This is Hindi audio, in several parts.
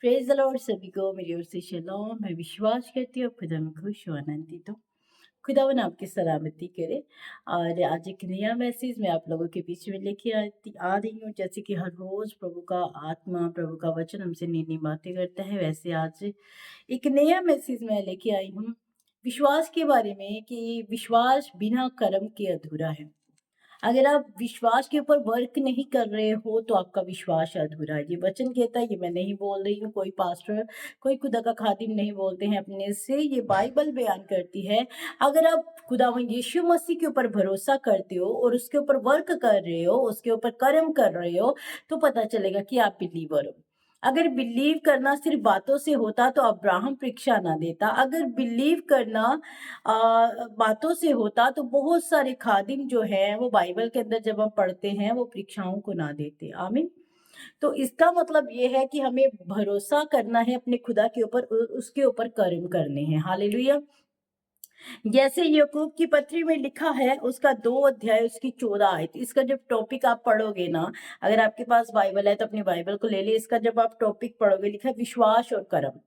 प्रेज द लॉर्ड सभी को मेरी ओर से शलोम। मैं विश्वास करती हूँ खुदा में खुश हो आनंदित हूँ। खुदावन आपकी सलामती करे। और आज एक नया मैसेज मैं आप लोगों के बीच में लेके आ रही हूँ। जैसे कि हर रोज प्रभु का आत्मा, प्रभु का वचन हमसे नई नई बातें करता है, वैसे आज एक नया मैसेज मैं लेके आई हूँ विश्वास के बारे में, कि विश्वास बिना कर्म के अधूरा है। अगर आप विश्वास के ऊपर वर्क नहीं कर रहे हो तो आपका विश्वास अधूरा है। ये वचन कहता है, ये मैं नहीं बोल रही हूँ, कोई पास्टर, कोई खुदा का खादिम नहीं बोलते हैं अपने से, ये बाइबल बयान करती है। अगर आप खुदावंद यीशु मसीह के ऊपर भरोसा करते हो और उसके ऊपर वर्क कर रहे हो, उसके ऊपर कर्म कर रहे हो, तो पता चलेगा कि आप बिलीवर हो। अगर बिलीव करना सिर्फ बातों से होता तो अब्राहम परीक्षा ना देता। अगर बिलीव करना बातों से होता तो बहुत सारे खादिम जो है वो बाइबल के अंदर जब हम पढ़ते हैं वो परीक्षाओं को ना देते। आमीन। तो इसका मतलब ये है कि हमें भरोसा करना है अपने खुदा के ऊपर, उसके ऊपर कर्म करने हैं। हालेलुया। जैसे याकूब की पत्री में लिखा है, उसका 2 अध्याय उसकी 14 आयत, इसका जब टॉपिक आप पढ़ोगे ना, अगर आपके पास बाइबल है तो अपनी बाइबल को ले ले। इसका जब आप टॉपिक पढ़ोगे, लिखा है विश्वास और कर्म।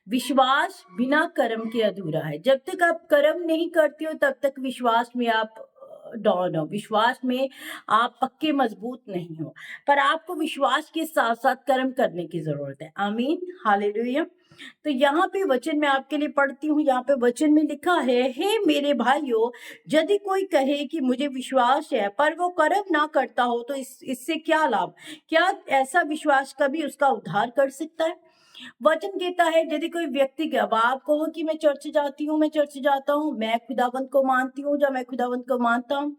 विश्वास बिना कर्म के अधूरा है। जब तक आप कर्म नहीं करते हो तब तक विश्वास में आप डाउन हो, विश्वास में आप पक्के मजबूत नहीं हो। पर आपको विश्वास के साथ साथ कर्म करने की जरूरत है। आमीन। हालेलुया। तो यहाँ पे वचन मैं आपके लिए पढ़ती हूँ। यहाँ पे वचन में लिखा है, हे मेरे भाइयों, यदि कोई कहे कि मुझे विश्वास है पर वो कर्म ना करता हो तो इससे क्या लाभ? क्या ऐसा विश्वास कभी उसका उद्धार कर सकता है? वचन कहता है, यदि कोई व्यक्ति अब आप कहो कि मैं चर्च जाती हूँ, मैं चर्च जाता हूँ, मैं खुदावंत को मानती हूँ, जब मैं खुदावंत को मानता हूँ,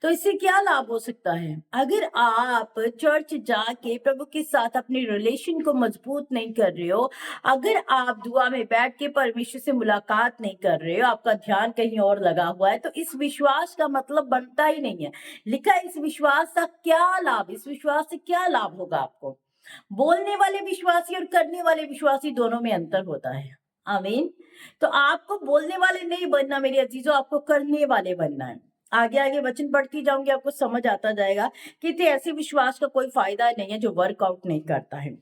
तो इससे क्या लाभ हो सकता है? अगर आप चर्च जाके प्रभु के साथ अपने रिलेशन को मजबूत नहीं कर रहे हो, अगर आप दुआ में बैठ के परमेश्वर से मुलाकात नहीं कर रहे हो, आपका ध्यान कहीं और लगा हुआ है, तो इस विश्वास का मतलब बनता ही नहीं है। लिखा है, इस विश्वास का क्या लाभ, इस विश्वास से क्या लाभ होगा आपको? बोलने वाले विश्वासी और करने वाले विश्वासी दोनों में अंतर होता है। आमीन। तो आपको बोलने वाले नहीं बनना मेरे अजीजों, आपको करने वाले बनना है। आगे आगे वचन पढ़ती जाऊंगी, आपको समझ आता जाएगा कि ऐसे विश्वास का कोई फायदा नहीं है जो वर्कआउट नहीं करता है।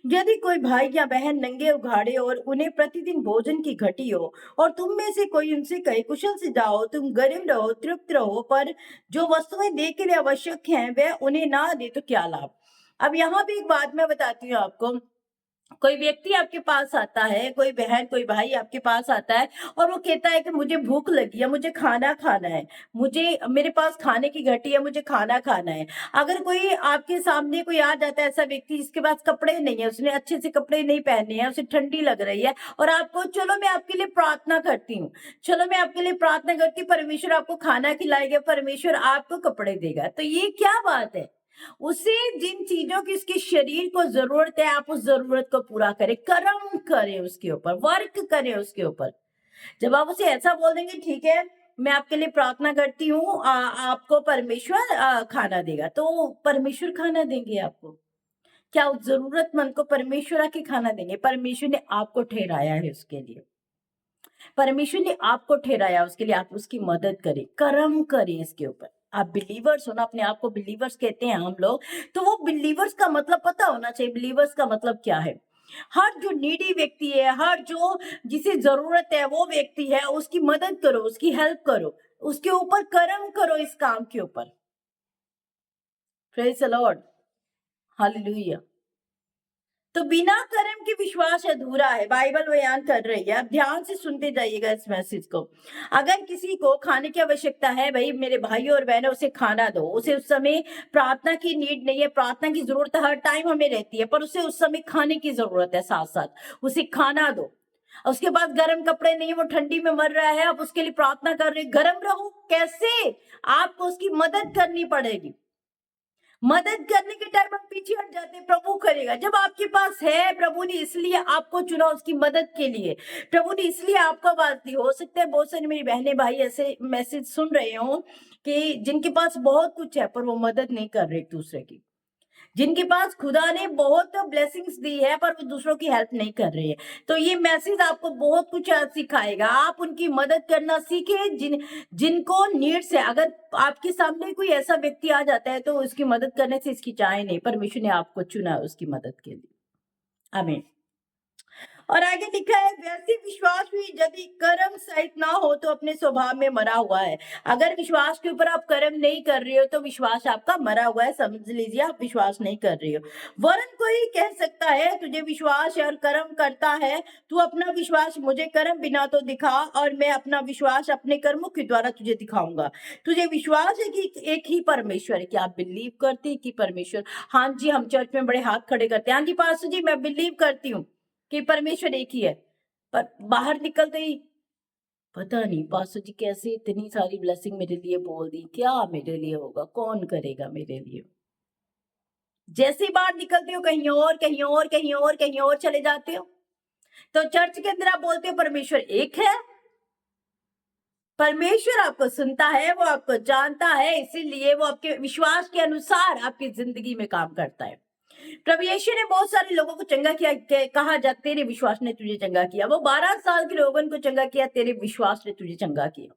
यदि कोई भाई या बहन नंगे उघाड़े और उन्हें प्रतिदिन भोजन की घटी हो, और तुम में से कोई उनसे कहे, कुशल से जाओ, तुम गरीब रहो, तृप्त रहो, पर जो वस्तुएं दे के लिए आवश्यक हैं वह उन्हें ना दे, तो क्या लाभ? अब यहाँ भी एक बात मैं बताती हूँ आपको। कोई व्यक्ति आपके पास आता है, कोई बहन, कोई भाई आपके पास आता है और वो कहता है कि मुझे भूख लगी है, मुझे खाना खाना है, मुझे, मेरे पास खाने की घटी है, मुझे खाना खाना है। अगर कोई आपके सामने कोई आ जाता है, ऐसा व्यक्ति जिसके पास कपड़े नहीं है, उसने अच्छे से कपड़े नहीं पहने हैं, उसे ठंडी लग रही है, और आपको, चलो मैं आपके लिए प्रार्थना करती हूँ, चलो मैं आपके लिए प्रार्थना करती हूँ, परमेश्वर आपको खाना खिलाएगा, परमेश्वर आपको कपड़े देगा, तो ये क्या बात है? उसे जिन चीजों की उसके शरीर को जरूरत है, आप उस जरूरत को पूरा करें, कर्म करें उसके ऊपर, वर्क करें उसके ऊपर। जब आप उसे ऐसा बोल देंगे, ठीक है मैं आपके लिए प्रार्थना करती हूँ, आपको परमेश्वर खाना देगा, तो परमेश्वर खाना देंगे आपको? क्या उस जरूरतमंद को परमेश्वर आके खाना देंगे? परमेश्वर ने आपको ठहराया है उसके लिए, परमेश्वर ने आपको ठहराया उसके लिए, आप उसकी मदद करें, कर्म करें इसके ऊपर। आप बिलीवर्स हो ना, अपने आप को बिलीवर्स कहते हैं हम लोग, तो वो बिलीवर्स का मतलब पता होना चाहिए। बिलीवर्स का मतलब क्या है? हर जो नीडी व्यक्ति है, हर जो जिसे जरूरत है वो व्यक्ति है, उसकी मदद करो, उसकी हेल्प करो, उसके ऊपर कर्म करो, इस काम के ऊपर। Praise the Lord. हालेलुया। तो बिना कर्म के विश्वास अधूरा है, बाइबल बयान कर रही है। अब ध्यान से सुनते जाइएगा इस मैसेज को। अगर किसी को खाने की आवश्यकता है, भाई मेरे भाई और बहनों, उसे खाना दो। उसे उस समय प्रार्थना की नीड नहीं है, प्रार्थना की जरूरत हर टाइम हमें रहती है, पर उसे उस समय खाने की जरूरत है, साथ साथ उसे खाना दो। उसके पास गर्म कपड़े नहीं है, वो ठंडी में मर रहा है, आप उसके लिए प्रार्थना कर रहे, गर्म रहो कैसे? आपको उसकी मदद करनी पड़ेगी। मदद करने के टाइम हम पीछे हट जाते हैं, प्रभु करेगा। जब आपके पास है, प्रभु ने इसलिए आपको चुना उसकी मदद के लिए, प्रभु ने इसलिए आपको आवाज दी। हो सकता है बहुत सारी मेरी बहनें भाई ऐसे मैसेज सुन रहे हो कि जिनके पास बहुत कुछ है पर वो मदद नहीं कर रहे एक दूसरे की, जिनके पास खुदा ने बहुत ब्लेसिंग्स दी है पर वो दूसरों की हेल्प नहीं कर रहे हैं। तो ये मैसेज आपको बहुत कुछ आज सिखाएगा। आप उनकी मदद करना सीखे, जिनको नीड्स है। अगर आपके सामने कोई ऐसा व्यक्ति आ जाता है तो उसकी मदद करने से हिचकिचाए नहीं, परमेश्वर ने आपको चुना है उसकी मदद के लिए। आमीन। और आगे लिखा है, वैसे विश्वास भी यदि कर्म सहित ना हो तो अपने स्वभाव में मरा हुआ है। अगर विश्वास के ऊपर आप कर्म नहीं कर रहे हो तो विश्वास आपका मरा हुआ है, समझ लीजिए आप विश्वास नहीं कर रहे हो। वरन कोई कह सकता है तुझे विश्वास है और कर्म करता है, तू अपना विश्वास मुझे कर्म बिना तो दिखा और मैं अपना विश्वास अपने कर्मों के द्वारा तुझे दिखाऊंगा। तुझे विश्वास है कि एक ही परमेश्वर है, क्या आप बिलीव करते हैं कि परमेश्वर? हाँ जी, हम चर्च में बड़े हाथ खड़े करते हैं, हाँ जी पास्टर जी मैं बिलीव करती हूँ कि परमेश्वर एक ही है। पर बाहर निकलते ही पता नहीं पास्टर जी कैसे इतनी सारी ब्लेसिंग मेरे लिए बोल दी, क्या मेरे लिए होगा, कौन करेगा मेरे लिए? जैसे ही बाहर निकलते हो कहीं और कहीं और कहीं और कहीं और चले जाते हो। तो चर्च के अंदर आप बोलते हो परमेश्वर एक है। परमेश्वर आपको सुनता है, वो आपको जानता है, इसीलिए वो आपके विश्वास के अनुसार आपकी जिंदगी में काम करता है। प्रभु यीशु ने बहुत सारे लोगों को चंगा किया, कहा जा तेरे विश्वास ने तुझे चंगा किया। वो 12 साल के लोगों को चंगा किया, तेरे विश्वास ने तुझे चंगा किया।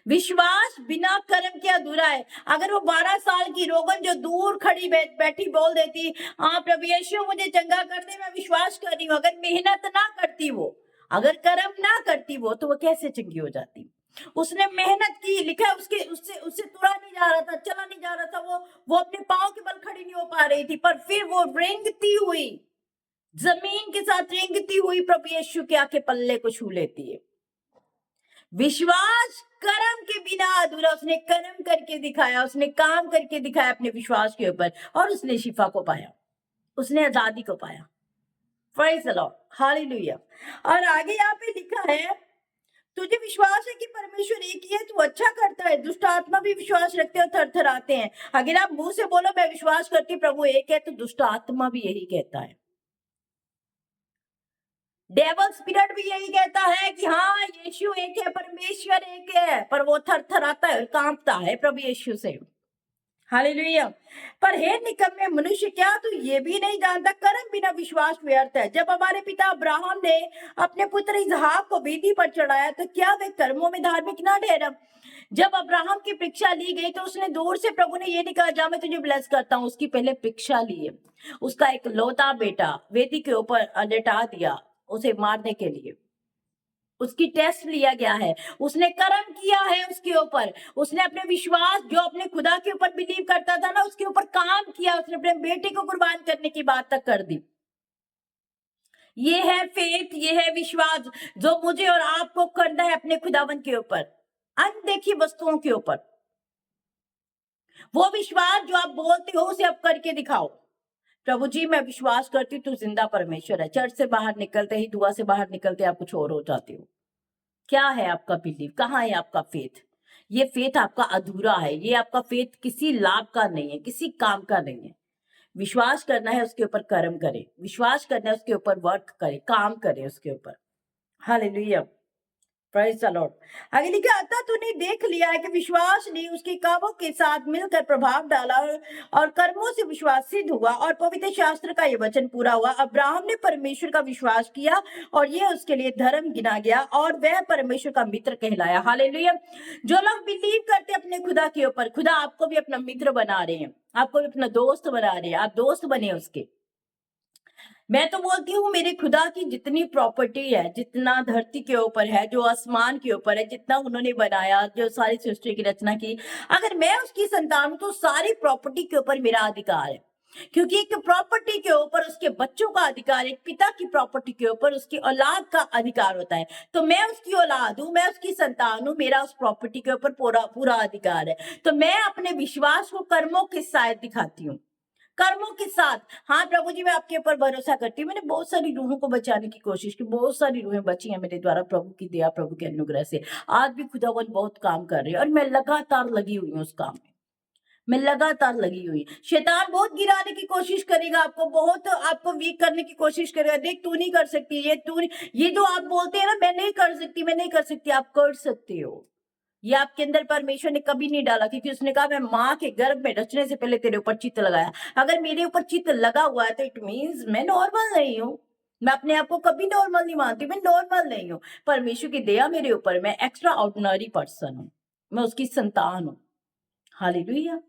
विश्वास बिना कर्म के अधूरा है। अगर वो 12 साल की रोगन जो दूर खड़ी बैठी बोल देती, हाँ प्रभु यीशु मुझे चंगा कर दे, मैं विश्वास कर रही हूँ, अगर मेहनत ना करती वो, अगर कर्म ना करती वो, तो वो कैसे चंगी हो जाती? उसने मेहनत की, लिखा है उसके उससे उससे तुरा नहीं जा रहा था, चला नहीं जा रहा था, वो अपने पांव के बल खड़ी नहीं हो पा रही थी, पर फिर वो रेंगती हुई, जमीन के साथ रेंगती हुई प्रभु यीशु के आके पल्ले को छू लेती है। विश्वास कर्म के बिना अधूरा। उसने कर्म करके दिखाया, उसने काम करके दिखाया अपने विश्वास के ऊपर, और उसने शिफा को पाया, उसने आजादी को पाया। Praise the Lord, hallelujah. और आगे यहाँ पे लिखा है, तुझे विश्वास है कि परमेश्वर एक ही है, तू अच्छा करता है। दुष्ट आत्मा भी विश्वास रखते और थर थर आते हैं। अगर आप मुंह से बोलो मैं विश्वास करती हूँ प्रभु एक है, तो दुष्ट आत्मा भी यही कहता है, डेवल स्पिरिट भी यही कहता है कि हाँ यीशु एक है, परमेश्वर एक है, पर वो थर थर आता है और कांपता है प्रभु यीशु से। हालेलुया। पर हे निकम्मे मनुष्य, क्या तू ये भी नहीं जानता कर्म बिना विश्वास व्यर्थ है? जब हमारे पिता अब्राहम ने अपने पुत्र इसहाक को वेदी पर चढ़ाया, तो क्या वे कर्मों में धार्मिक ना ठहरा? जब अब्राहम की परीक्षा ली गई तो उसने दूर से, प्रभु ने ये नहीं कहा जा मैं तुझे ब्लेस करता हूँ, उसकी पहले परीक्षा ली है। उसका एक लौता बेटा वेदी के ऊपर लटा दिया उसे मारने के लिए, उसकी टेस्ट लिया गया है, उसने कर्म किया है उसके ऊपर, उसने अपने विश्वास जो अपने खुदा के ऊपर बिलीव करता था ना, उसके ऊपर काम किया, उसने अपने बेटे को कुर्बान करने की बात तक कर दी। ये है फेथ, ये है विश्वास जो मुझे और आपको करना है अपने खुदावन के ऊपर, अनदेखी वस्तुओं के ऊपर। वो विश्वास जो आप बोलते हो उसे आप करके दिखाओ। प्रभु जी मैं विश्वास करती हूँ तू जिंदा परमेश्वर है। चर्च से बाहर निकलते ही, दुआ से बाहर निकलते आप कुछ और हो जाते हो। क्या है आपका बिलीव, कहाँ है आपका फेथ? ये फेथ आपका अधूरा है, ये आपका फेथ किसी लाभ का नहीं है, किसी काम का नहीं है। विश्वास करना है उसके ऊपर कर्म करें, विश्वास करना है उसके ऊपर वर्क करें, काम करें उसके ऊपर। Hallelujah, praise the Lord. आगे लिखा, अतः तूने देख लिया है कि विश्वास ने उसके कामों के साथ मिलकर प्रभाव डाला और कर्मों से विश्वास सिद्ध हुआ और पवित्र शास्त्र का ये वचन पूरा हुआ। अब्राहम ने परमेश्वर का विश्वास किया और ये उसके लिए धर्म गिना गया और वह परमेश्वर का मित्र कहलाया। हालेलुया। जो लोग बिलीव करते अपने खुदा के ऊपर, खुदा आपको भी अपना मित्र बना रहे हैं, आपको भी अपना दोस्त बना रहे हैं, आप दोस्त बने उसके। मैं तो बोलती हूँ मेरे खुदा की जितनी प्रॉपर्टी है, जितना धरती के ऊपर है, जो आसमान के ऊपर है, जितना उन्होंने बनाया, जो सारी सृष्टि की रचना की, अगर मैं उसकी संतान हूं तो सारी प्रॉपर्टी के ऊपर मेरा अधिकार है। क्योंकि एक प्रॉपर्टी के ऊपर उसके बच्चों का अधिकार, एक पिता की प्रॉपर्टी के ऊपर उसकी औलाद का अधिकार होता है। तो मैं उसकी औलाद हूं, मैं उसकी संतान हूं, मेरा उस प्रॉपर्टी के ऊपर पूरा पूरा अधिकार है। तो मैं अपने विश्वास को कर्मों के साथ दिखाती हूँ, कर्मों के साथ। हाँ प्रभु जी मैं आपके ऊपर भरोसा करती हूँ। मैंने बहुत सारी रूहों को बचाने की कोशिश की, बहुत सारी रूहें बची हैं मेरे द्वारा, प्रभु की दया, प्रभु के अनुग्रह से। आज भी खुदावन बहुत काम कर रहे हैं और मैं लगातार लगी हुई हूँ उस काम में, मैं लगातार लगी हुई। शैतान बहुत गिराने की कोशिश करेगा, आपको बहुत आपको वीक करने की कोशिश करेगा। देख तू नहीं कर सकती, ये तू नहीं, ये जो आप बोलते हैं ना मैं नहीं कर सकती, मैं नहीं कर सकती, आप कर सकते हो। ये आपके अंदर परमेश्वर ने कभी नहीं डाला, क्योंकि उसने कहा मैं माँ के गर्भ में रचने से पहले तेरे ऊपर चित्त लगाया। अगर मेरे ऊपर चित्त लगा हुआ है तो इट मीन्स मैं नॉर्मल नहीं हूँ। मैं अपने आप को कभी नॉर्मल नहीं मानती, मैं नॉर्मल नहीं हूँ। परमेश्वर की दया मेरे ऊपर, मैं एक्स्ट्रा ऑर्डिनरी पर्सन हूँ, मैं उसकी संतान हूँ। Hallelujah,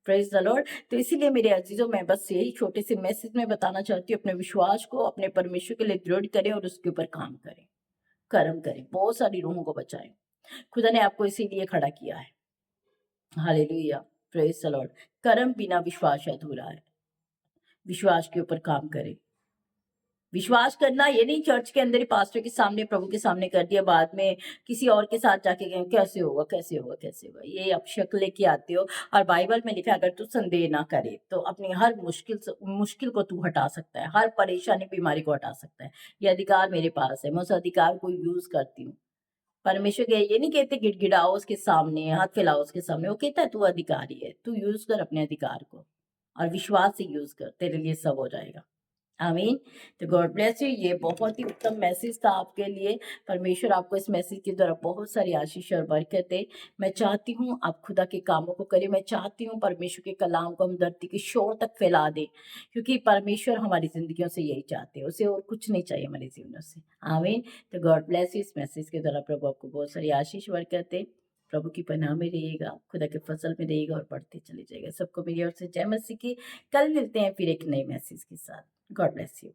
praise the Lord. तो इसीलिए मेरे अज़ीज़ों, मैं बस यही छोटे से मैसेज में बताना चाहती हूँ, अपने विश्वास को अपने परमेश्वर के लिए दृढ़ करें और उसके ऊपर काम करें, कर्म करें, बहुत सारी रूहों को बचाएँ। खुदा ने आपको इसीलिए खड़ा किया है। Hallelujah, praise the Lord. कर्म बिना विश्वास अधूरा है। विश्वास के ऊपर काम करें। विश्वास करना ये नहीं चर्च के अंदर ही पास्टर के सामने, प्रभु के सामने कर दिया, बाद में किसी और के साथ जाके गए, कैसे होगा, कैसे होगा, कैसे होगा? ये आप शक लेके आते हो। और बाइबल में लिखा है, अगर तू संदेह ना करे, तो अपनी हर मुश्किल को तू हटा सकता है, हर परेशानी, बीमारी को हटा सकता है। ये अधिकार मेरे पास है, मैं उस अधिकार को यूज़ करती हूँ। परमेश्वर के ये नहीं कहते गिड़गिड़ाओ उसके सामने, हाथ फैलाओ उसके सामने, वो कहता है तू अधिकारी है, तू यूज़ कर अपने अधिकार को और विश्वास से यूज़ कर, तेरे लिए सब हो जाएगा। आमीन। तो गॉड ब्लेस यू। ये बहुत ही उत्तम मैसेज था आपके लिए। परमेश्वर आपको इस मैसेज के द्वारा बहुत सारी आशीष और बरकत दे। मैं चाहती हूँ आप खुदा के कामों को करें। मैं चाहती हूँ परमेश्वर के कलाम को हम धरती के शोर तक फैला दें, क्योंकि परमेश्वर हमारी ज़िंदगियों से यही चाहते हैं। उसे और कुछ नहीं चाहिए हमारी जीवनों से। आमीन। तो गॉड ब्लेस यू। इस मैसेज के द्वारा प्रभु आपको बहुत सारी आशीष बरकत दे। प्रभु की पनाह में रहिएगा, खुदा के फसल में रहिएगा और बढ़ते चले जाइएगा। सबको मेरी ओर से जय मसीह की। कल मिलते हैं फिर एक नए मैसेज के साथ। God bless you.